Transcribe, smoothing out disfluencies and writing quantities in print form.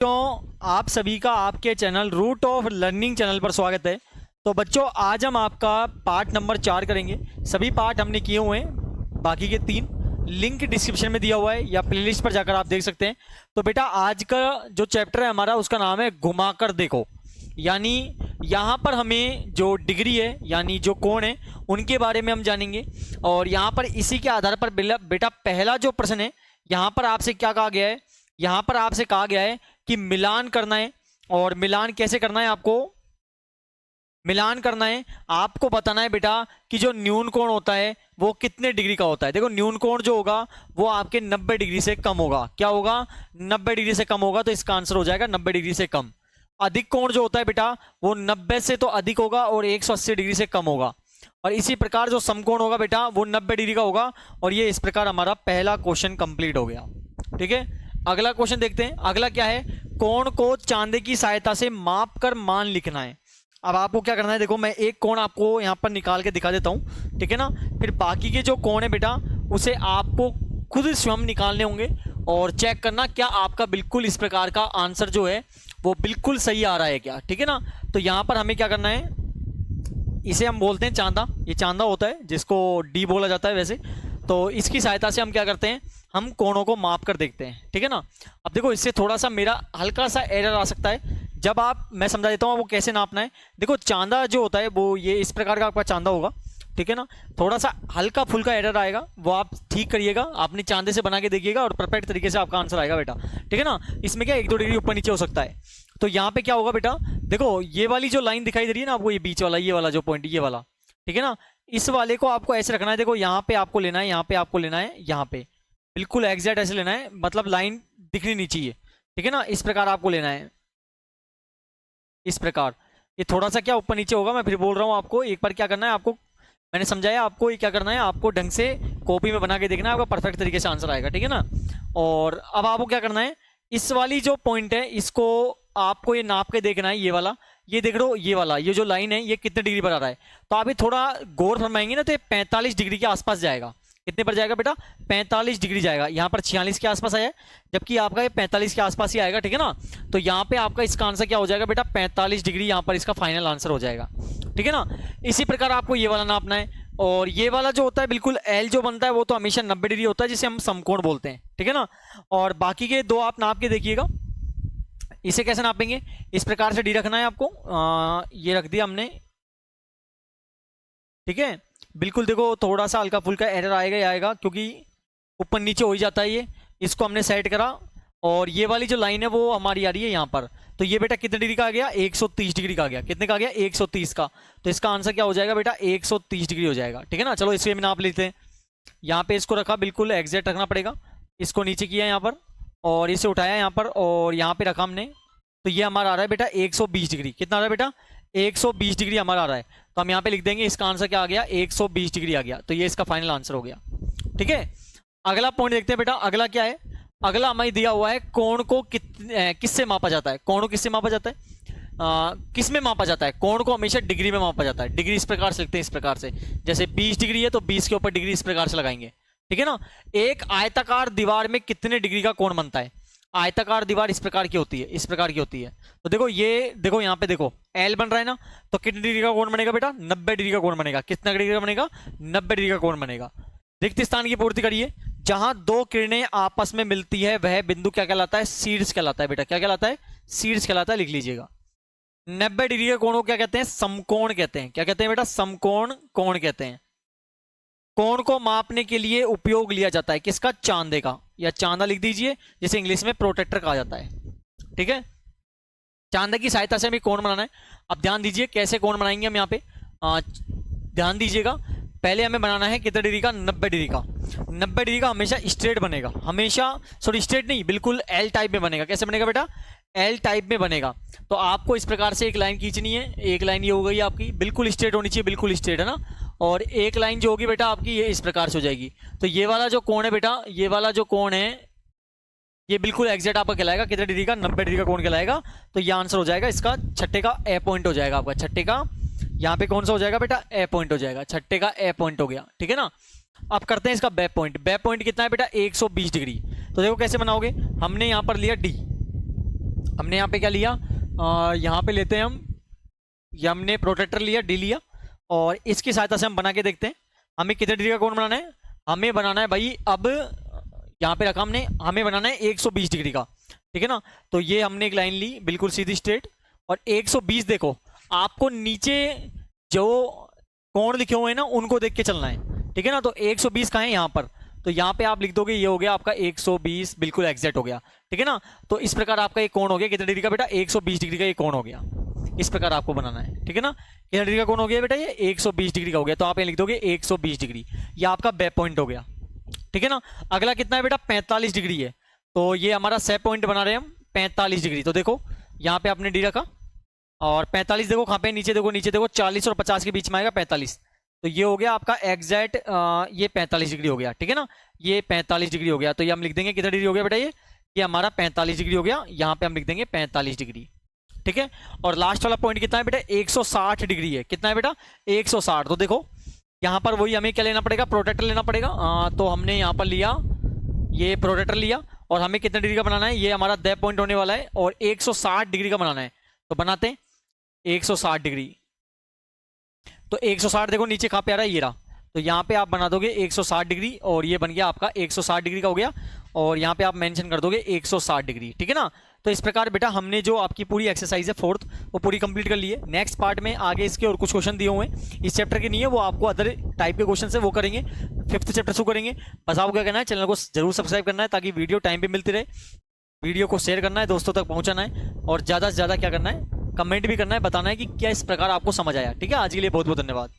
बच्चों आप सभी का आपके channel root of learning channel पर स्वागत है। तो बच्चों आज हम आपका पार्ट नंबर 4 करेंगे। सभी पार्ट हमने किए हुए हैं, बाकी के 3 लिंक डिस्क्रिप्शन में दिया हुआ है या प्लेलिस्ट पर जाकर आप देख सकते हैं। तो बेटा आज का जो चैप्टर है हमारा उसका नाम है घुमाकर देखो। यानी यहाँ पर हमें जो डिग्री है यानी जो कोण है उनके बारे में हम जानेंगे। और यहाँ पर इसी के आधार पर बेटा पहला जो प्रश्न है यहाँ पर आपसे क्या कहा गया है, यहाँ पर आपसे कहा गया है कि मिलान करना है। और मिलान कैसे करना है, आपको मिलान करना है, आपको बताना है बेटा कि जो न्यून कोण होता है वो कितने डिग्री का होता है। देखो न्यून कोण जो होगा वो आपके 90 डिग्री से कम होगा। क्या होगा? 90 डिग्री से कम होगा, तो इसका आंसर हो जाएगा 90 डिग्री से कम। अधिक कोण जो होता है बेटा वो 90 से तो अधिक होगा और 180 डिग्री से कम होगा। और इसी प्रकार जो समकोण होगा बेटा वो 90 डिग्री का होगा। और ये इस प्रकार हमारा पहला क्वेश्चन कंप्लीट हो गया। ठीक है, अगला क्वेश्चन देखते हैं। अगला क्या है? कोण को चांदे की सहायता से माप कर मान लिखना है। अब आपको क्या करना है, देखो मैं एक कोण आपको यहाँ पर निकाल के दिखा देता हूँ, ठीक है ना। फिर बाकी के जो कोण है बेटा उसे आपको खुद स्वयं निकालने होंगे और चेक करना क्या आपका बिल्कुल इस प्रकार का आंसर जो है वो बिल्कुल सही आ रहा है क्या। ठीक है ना। तो यहाँ पर हमें क्या करना है, इसे हम बोलते हैं चांदा। ये चांदा होता है जिसको डी बोला जाता है वैसे। तो इसकी सहायता से हम क्या करते हैं, हम कोणों को माप कर देखते हैं। ठीक है ना। अब देखो इससे थोड़ा सा मेरा हल्का सा एरर आ सकता है। जब आप, मैं समझा देता हूँ वो कैसे नापना है। देखो चांदा जो होता है वो ये इस प्रकार का आपका चांदा होगा, ठीक है ना। थोड़ा सा हल्का फुल्का एरर आएगा, वो आप ठीक करिएगा, आपने चांदे से बना के देखिएगा और परफेक्ट तरीके से आपका आंसर आएगा बेटा। ठीक है ना। इसमें क्या 1-2 डिग्री ऊपर नीचे हो सकता है। तो यहाँ पे क्या होगा बेटा, देखो ये वाली जो लाइन दिखाई दे रही है ना आपको, ये बीच वाला, ये वाला जो पॉइंट, ये वाला, ठीक है ना। इस वाले को आपको ऐसे रखना है। देखो यहाँ पे आपको लेना है, यहाँ पे आपको लेना है, यहाँ पे बिल्कुल एग्जैक्ट ऐसे लेना है, मतलब लाइन दिखनी नहीं चाहिए। ठीक है ना। इस प्रकार आपको लेना है, इस प्रकार। ये थोड़ा सा क्या ऊपर नीचे होगा, मैं फिर बोल रहा हूँ आपको। एक बार क्या करना है आपको, मैंने समझाया आपको, ये क्या करना है आपको ढंग से कॉपी में बना के देखना है, आपका परफेक्ट तरीके से आंसर आएगा। ठीक है ना। और अब आपको क्या करना है, इस वाली जो पॉइंट है इसको आपको ये नाप के देखना है। ये वाला, ये देख लो, ये वाला, ये जो लाइन है ये कितने डिग्री पर आ रहा है। तो आप ये थोड़ा गौर फरमाएंगे ना तो ये 45 डिग्री के आसपास जाएगा। कितने पर जाएगा बेटा? 45 डिग्री जाएगा। यहाँ पर 46 के आसपास आया है, जबकि आपका ये 45 के आसपास ही आएगा। ठीक है ना। तो यहाँ पे आपका इसका आंसर क्या हो जाएगा बेटा? 45 डिग्री यहाँ पर इसका फाइनल आंसर हो जाएगा। ठीक है ना। इसी प्रकार आपको ये वाला नापना है। और ये वाला जो होता है बिल्कुल एल जो बनता है वो तो हमेशा 90 डिग्री होता है, जिसे हम समकोण बोलते हैं। ठीक है ना। और बाकी के 2 आप नाप के देखिएगा। इसे कैसे नापेंगे, इस प्रकार से डी रखना है आपको। ये रख दिया हमने, ठीक है। बिल्कुल देखो थोड़ा सा हल्का फुल्का एरर आएगा ही आएगा, क्योंकि ऊपर नीचे हो ही जाता है ये। इसको हमने सेट करा और ये वाली जो लाइन है वो हमारी आ रही है यहाँ पर। तो ये बेटा कितने डिग्री का आ गया? 130 डिग्री का आ गया। कितने का आ गया? 130 का। तो इसका आंसर क्या हो जाएगा बेटा? 130 डिग्री हो जाएगा। ठीक है ना। चलो इसमें नाप लेते हैं। यहाँ पे इसको रखा, बिल्कुल एग्जैक्ट रखना पड़ेगा। इसको नीचे किया यहाँ पर और इसे उठाया यहाँ पर और यहाँ पे रखा हमने। तो ये हमारा आ रहा है बेटा 120 डिग्री। कितना आ रहा है बेटा? 120 डिग्री हमारा आ रहा है। तो हम यहाँ पे लिख देंगे, इसका आंसर क्या आ गया? 120 डिग्री आ गया। तो ये इसका फाइनल आंसर हो गया। ठीक है। अगला पॉइंट देखते हैं बेटा। अगला क्या है? अगला हमें दिया हुआ है कोण को किससे मापा जाता है। कोण को किससे मापा जाता है? किस में मापा जाता है? कोण को हमेशा डिग्री में मापा जाता है। डिग्री इस प्रकार से लिखते हैं, इस प्रकार से, जैसे 20 डिग्री है तो 20 के ऊपर डिग्री इस प्रकार से लगाएंगे। ठीक है ना। एक आयताकार दीवार में कितने डिग्री का कोण बनता है? आयताकार दीवार इस प्रकार की होती है, इस प्रकार की होती है। तो देखो ये देखो यहाँ पे देखो एल बन रहा है ना, तो कितने डिग्री का कोण बनेगा बेटा? 90 डिग्री का कोण बनेगा। कितना डिग्री का बनेगा? 90 डिग्री का कोण बनेगा। रिक्त स्थान की पूर्ति करिए। जहां 2 किरणें आपस में मिलती है वह बिंदु क्या कहलाता है? शीर्ष कहलाता है बेटा। क्या कहलाता है? शीर्ष कहलाता है। लिख लीजिएगा। 90 डिग्री के कोण को क्या कहते हैं? समकोण कहते हैं। क्या कहते हैं बेटा? समकोण कोण कहते हैं। कोण को मापने के लिए उपयोग लिया जाता है किसका? चांदे का, या चांदा लिख दीजिए, जिसे इंग्लिश में प्रोटेक्टर कहा जाता है। ठीक है। चांदे की सहायता से हमें कोण बनाना है। अब ध्यान दीजिए कैसे कोण बनाएंगे हम यहाँ पे। ध्यान दीजिएगा, पहले हमें बनाना है कितने डिग्री का? 90 डिग्री का। 90 डिग्री का हमेशा स्ट्रेट बनेगा, हमेशा, सॉरी स्ट्रेट नहीं, बिल्कुल एल टाइप में बनेगा। कैसे बनेगा बेटा? एल टाइप में बनेगा। तो आपको इस प्रकार से एक लाइन खींचनी है। एक लाइन ये हो गई आपकी, बिल्कुल स्ट्रेट होनी चाहिए, बिल्कुल स्ट्रेट, है ना। और एक लाइन जो होगी बेटा आपकी ये इस प्रकार से हो जाएगी। तो ये वाला जो कोण है बेटा, ये वाला जो कोण है ये बिल्कुल एग्जैक्ट आपका कहलाएगा कितने डिग्री का? 90 डिग्री का कोण कहलाएगा। तो ये आंसर हो जाएगा इसका, छठे का ए पॉइंट हो जाएगा आपका। छठे का यहाँ पे कौन सा हो जाएगा बेटा? ए पॉइंट हो जाएगा। छठे का ए पॉइंट हो गया। ठीक है ना। अब करते हैं इसका बे पॉइंट। बे पॉइंट कितना है बेटा? 120 डिग्री। तो देखो कैसे बनाओगे, हमने यहाँ पर लिया डी, हमने यहाँ पे क्या लिया, यहाँ पे लेते हैं हम, ये हमने प्रोटेक्टर लिया, डी लिया, और इसकी सहायता से हम बना के देखते हैं हमें कितने डिग्री का कोण बनाना है। हमें बनाना है भाई, अब यहाँ पे रखा हमने, हमें बनाना है 120 डिग्री का, ठीक है ना। तो ये हमने एक लाइन ली बिल्कुल सीधी स्ट्रेट, और 120 देखो आपको नीचे जो कोण लिखे हुए हैं ना उनको देख के चलना है, ठीक है ना। तो 120 कहाँ है, यहाँ पर, तो यहाँ पे आप लिख दोगे, ये हो गया आपका 120, बिल्कुल एग्जैक्ट हो गया, ठीक है ना। तो इस प्रकार आपका एक कोण हो गया कितने डिग्री का बेटा, 120 डिग्री का एक कोण हो गया। इस प्रकार आपको बनाना है, ठीक है ना। कितने डिग्री का कोण हो गया बेटा, ये 120 डिग्री का हो गया, तो आप ये लिख दोगे 120 डिग्री, ये आपका वे पॉइंट हो गया, ठीक है ना। अगला कितना है बेटा, 45 डिग्री है, तो ये हमारा सेट पॉइंट बना रहे हैं हम 45 डिग्री। तो देखो यहाँ पे आपने डी रखा, और 45 देखो कहाँ पे, नीचे देखो, नीचे देखो 40 और 50 के बीच में आएगा 45, तो ये हो गया आपका एग्जैक्ट, ये 45 डिग्री हो गया, ठीक है ना। ये 45 डिग्री हो गया, तो ये हम लिख देंगे कितना डिग्री हो गया बेटा, ये हमारा 45 डिग्री हो गया, यहाँ पे हम लिख देंगे 45 डिग्री, ठीक है। और लास्ट वाला पॉइंट कितना है बेटा, 160 डिग्री है, कितना है बेटा 160। तो देखो यहाँ पर वही हमें क्या लेना पड़ेगा, प्रोटेक्टर लेना पड़ेगा, तो हमने यहाँ पर लिया, ये प्रोटेक्टर लिया, और हमें कितने डिग्री का बनाना है, ये हमारा दैट पॉइंट होने वाला है, और 160 डिग्री का बनाना है, तो बनाते हैं 160 डिग्री। तो 160 देखो नीचे कहाँ पे आ रहा है, ये रहा, तो यहाँ पे आप बना दोगे 160 डिग्री, और ये बन गया आपका 160 डिग्री का हो गया, और यहाँ पे आप मेंशन कर दोगे 160 डिग्री, ठीक है ना। तो इस प्रकार बेटा हमने जो आपकी पूरी एक्सरसाइज है फोर्थ, वो पूरी कंप्लीट कर ली है। नेक्स्ट पार्ट में आगे इसके और कुछ क्वेश्चन दिए हुए हैं, इस चैप्टर के नहीं है, वो आपको अदर टाइप के क्वेश्चन है वो करेंगे, 5th चैप्टर शुरू करेंगे। बस आपको क्या करना है, चैनल को जरूर सब्सक्राइब करना है ताकि वीडियो टाइम पे मिलती रहे, वीडियो को शेयर करना है, दोस्तों तक पहुंचाना है, और ज़्यादा से ज़्यादा क्या करना है, कमेंट भी करना है, बताना है कि क्या इस प्रकार आपको समझ आया, ठीक है। आज के लिए बहुत बहुत धन्यवाद।